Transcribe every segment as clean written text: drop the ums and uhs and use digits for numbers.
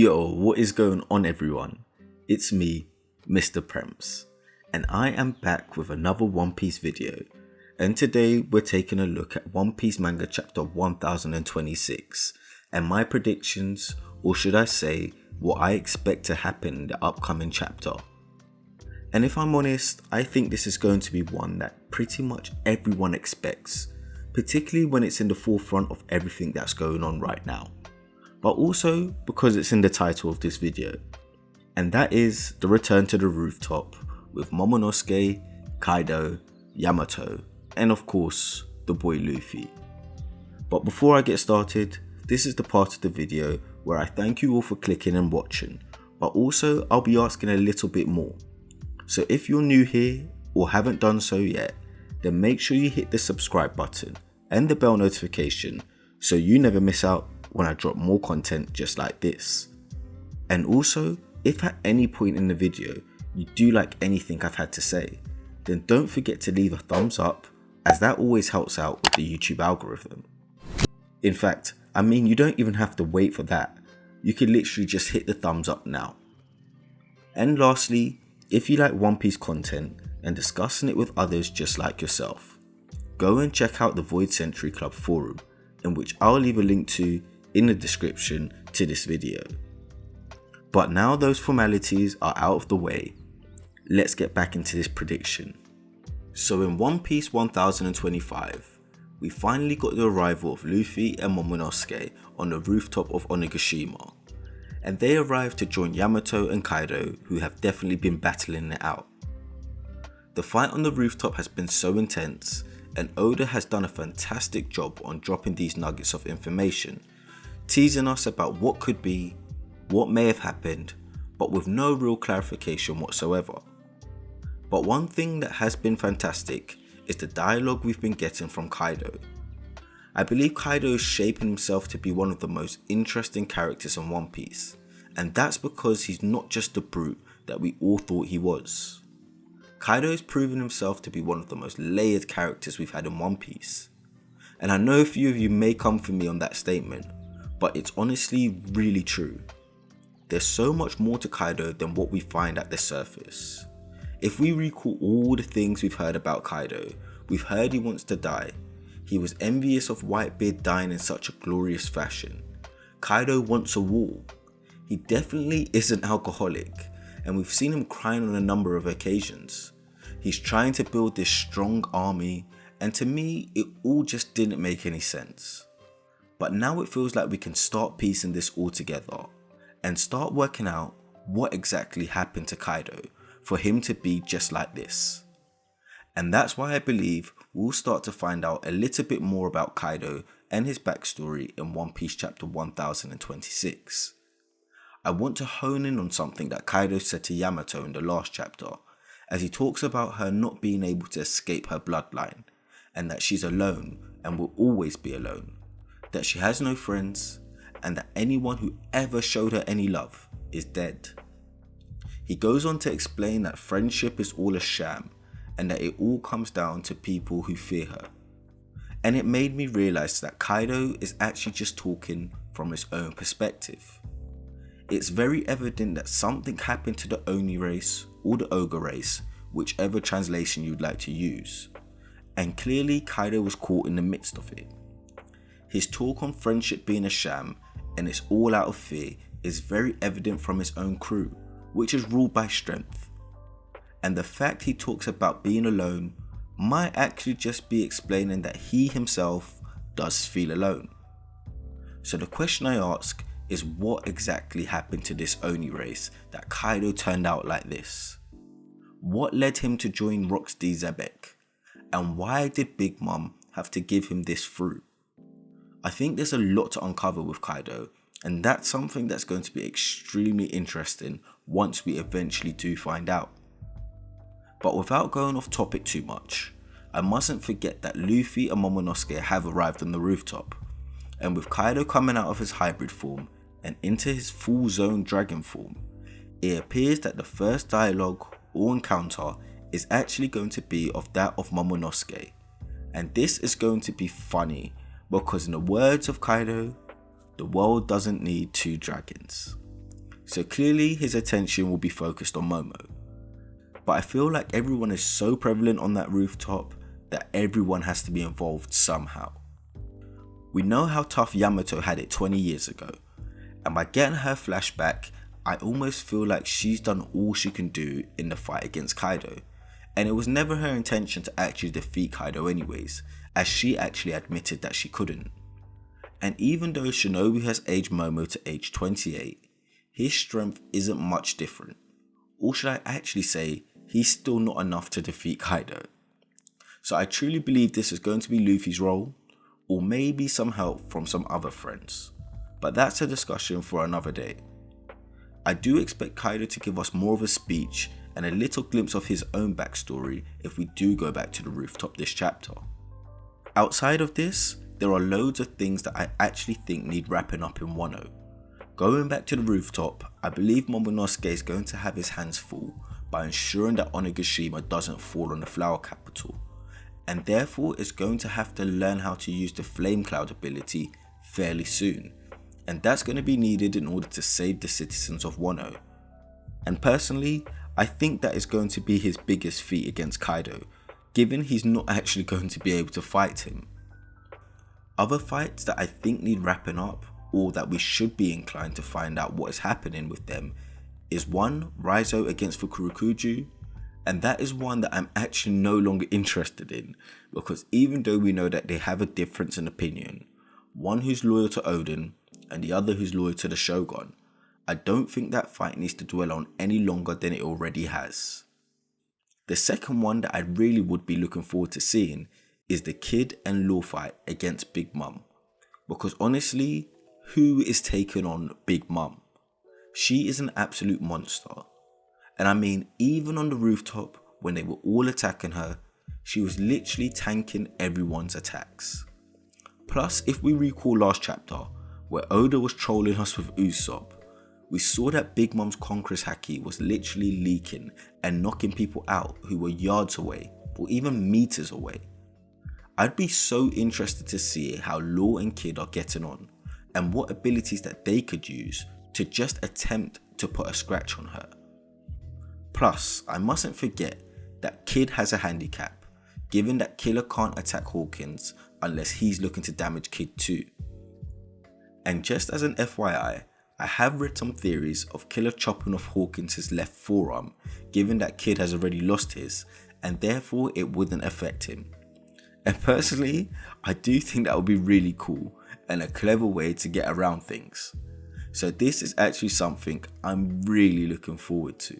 Yo, what is going on everyone? It's me, Mr. Premps, and I am back with another One Piece video, and today we're taking a look at One Piece manga chapter 1026 and my predictions, or should I say, what I expect to happen in the upcoming chapter. And if I'm honest, I think this is going to be one that pretty much everyone expects, particularly when it's in the forefront of everything that's going on right now. But also because it's in the title of this video, and that is the return to the rooftop with Momonosuke, Kaido, Yamato, and of course the boy Luffy. But before I get started, this is the part of the video where I thank you all for clicking and watching, but also I'll be asking a little bit more. So if you're new here or haven't done so yet, then make sure you hit the subscribe button and the bell notification so you never miss out when I drop more content just like this. And also, if at any point in the video you do like anything I've had to say, then don't forget to leave a thumbs up, as that always helps out with the YouTube algorithm. In fact, you don't even have to wait for that. You can literally just hit the thumbs up now. And lastly, if you like One Piece content and discussing it with others just like yourself, go and check out the Void Century Club forum, in which I'll leave a link to in the description to this video. But now those formalities are out of the way, let's get back into this prediction. So in One Piece 1025, we finally got the arrival of Luffy and Momonosuke on the rooftop of Onigashima, and they arrived to join Yamato and Kaido, who have definitely been battling it out. The fight on the rooftop has been so intense, and Oda has done a fantastic job on dropping these nuggets of information, teasing us about what could be, what may have happened, but with no real clarification whatsoever. But one thing that has been fantastic is the dialogue we've been getting from Kaido. I believe Kaido is shaping himself to be one of the most interesting characters in One Piece, and that's because he's not just the brute that we all thought he was. Kaido has proven himself to be one of the most layered characters we've had in One Piece, and I know a few of you may come for me on that statement, but it's honestly really true. There's so much more to Kaido than what we find at the surface. If we recall all the things we've heard about Kaido, we've heard he wants to die. He was envious of Whitebeard dying in such a glorious fashion. Kaido wants a war. He definitely is an alcoholic, and we've seen him crying on a number of occasions. He's trying to build this strong army, and to me, it all just didn't make any sense. But now it feels like we can start piecing this all together and start working out what exactly happened to Kaido for him to be just like this. And that's why I believe we'll start to find out a little bit more about Kaido and his backstory in One Piece chapter 1026. I want to hone in on something that Kaido said to Yamato in the last chapter, as he talks about her not being able to escape her bloodline, and that she's alone and will always be alone, that she has no friends, and that anyone who ever showed her any love is dead. He goes on to explain that friendship is all a sham, and that it all comes down to people who fear her. And it made me realise that Kaido is actually just talking from his own perspective. It's very evident that something happened to the ONI race or the Ogre race, whichever translation you'd like to use, and clearly Kaido was caught in the midst of it. His talk on friendship being a sham and it's all out of fear is very evident from his own crew, which is ruled by strength. And the fact he talks about being alone might actually just be explaining that he himself does feel alone. So the question I ask is, what exactly happened to this ONI race that Kaido turned out like this? What led him to join Rock's D Zebek? And why did Big Mom have to give him this fruit? I think there's a lot to uncover with Kaido, and that's something that's going to be extremely interesting once we eventually do find out. But without going off topic too much, I mustn't forget that Luffy and Momonosuke have arrived on the rooftop, and with Kaido coming out of his hybrid form and into his full zone dragon form, it appears that the first dialogue or encounter is actually going to be of that of Momonosuke, and this is going to be funny because in the words of Kaido, the world doesn't need two dragons. so clearly his attention will be focused on Momo. But I feel like everyone is so prevalent on that rooftop that everyone has to be involved somehow. We know how tough Yamato had it 20 years ago, and by getting her flashback, I almost feel like she's done all she can do in the fight against Kaido, and it was never her intention to actually defeat Kaido anyways, as she actually admitted that she couldn't. And even though Shinobi has aged Momo to age 28, his strength isn't much different, or should I actually say, he's still not enough to defeat Kaido. So I truly believe this is going to be Luffy's role, or maybe some help from some other friends, but that's a discussion for another day. I do expect Kaido to give us more of a speech and a little glimpse of his own backstory if we do go back to the rooftop this chapter. Outside of this, there are loads of things that I actually think need wrapping up in Wano. Going back to the rooftop, I believe Momonosuke is going to have his hands full by ensuring that Onigashima doesn't fall on the flower capital, and therefore is going to have to learn how to use the flame cloud ability fairly soon, and that's going to be needed in order to save the citizens of Wano. And personally, I think that is going to be his biggest feat against Kaido, given he's not actually going to be able to fight him. Other fights that I think need wrapping up, or that we should be inclined to find out what is happening with them, is one, Raizo against Fukurokuju, and that is one that I'm actually no longer interested in, because even though we know that they have a difference in opinion, one who's loyal to Odin and the other who's loyal to the Shogun, I don't think that fight needs to dwell on any longer than it already has. The second one that I really would be looking forward to seeing is the Kid and Law fight against Big Mom, because honestly, who is taking on Big Mom? She is an absolute monster. And I mean, even on the rooftop, when they were all attacking her, she was literally tanking everyone's attacks. Plus, if we recall last chapter, where Oda was trolling us with Usopp, we saw that Big Mom's Conqueror's Haki was literally leaking and knocking people out who were yards away, or even meters away. I'd be so interested to see how Law and Kid are getting on, and what abilities that they could use to just attempt to put a scratch on her. Plus, I mustn't forget that Kid has a handicap, given that Killer can't attack Hawkins unless he's looking to damage Kid too. And just as an FYI, I have read some theories of Killer chopping off Hawkins' left forearm, given that Kid has already lost his, and therefore it wouldn't affect him. And personally, I do think that would be really cool and a clever way to get around things. So this is actually something I'm really looking forward to.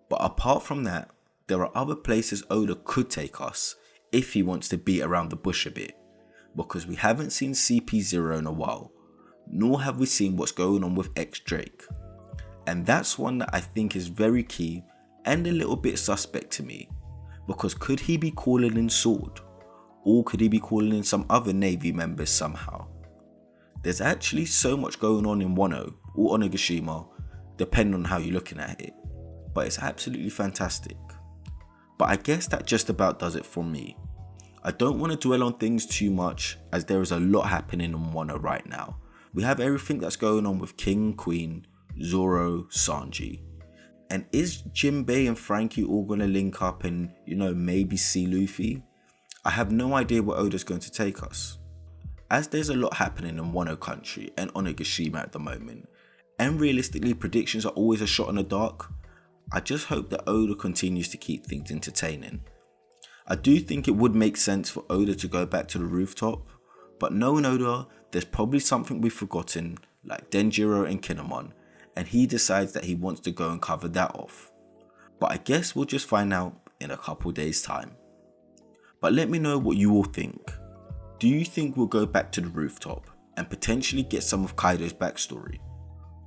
But apart from that, there are other places Oda could take us if he wants to beat around the bush a bit, because we haven't seen CP0 in a while, nor have we seen what's going on with X-Drake. And that's one that I think is very key and a little bit suspect to me, because could he be calling in Sword? Or could he be calling in some other Navy members somehow? There's actually so much going on in Wano or Onigashima, depending on how you're looking at it, but it's absolutely fantastic. But I guess that just about does it for me. I don't want to dwell on things too much, as there is a lot happening in Wano right now. We have everything that's going on with King, Queen, Zoro, Sanji. And is Jinbei and Frankie all going to link up and, maybe see Luffy? I have no idea where Oda's going to take us. As there's a lot happening in Wano country and Onigashima at the moment, and realistically predictions are always a shot in the dark, I just hope that Oda continues to keep things entertaining. I do think it would make sense for Oda to go back to the rooftop, but knowing Oda, there's probably something we've forgotten, like Denjiro and Kinemon, and he decides that he wants to go and cover that off. But I guess we'll just find out in a couple days time. But let me know what you all think. Do you think we'll go back to the rooftop and potentially get some of Kaido's backstory?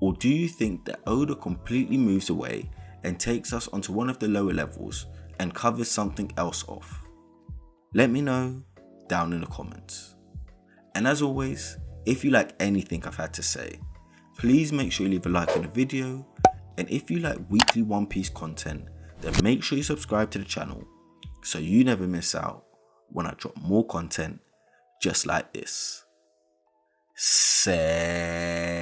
Or do you think that Oda completely moves away and takes us onto one of the lower levels and covers something else off? Let me know down in the comments. And as always, if you like anything I've had to say, please make sure you leave a like on the video, and if you like weekly One Piece content, then make sure you subscribe to the channel so you never miss out when I drop more content just like this. Say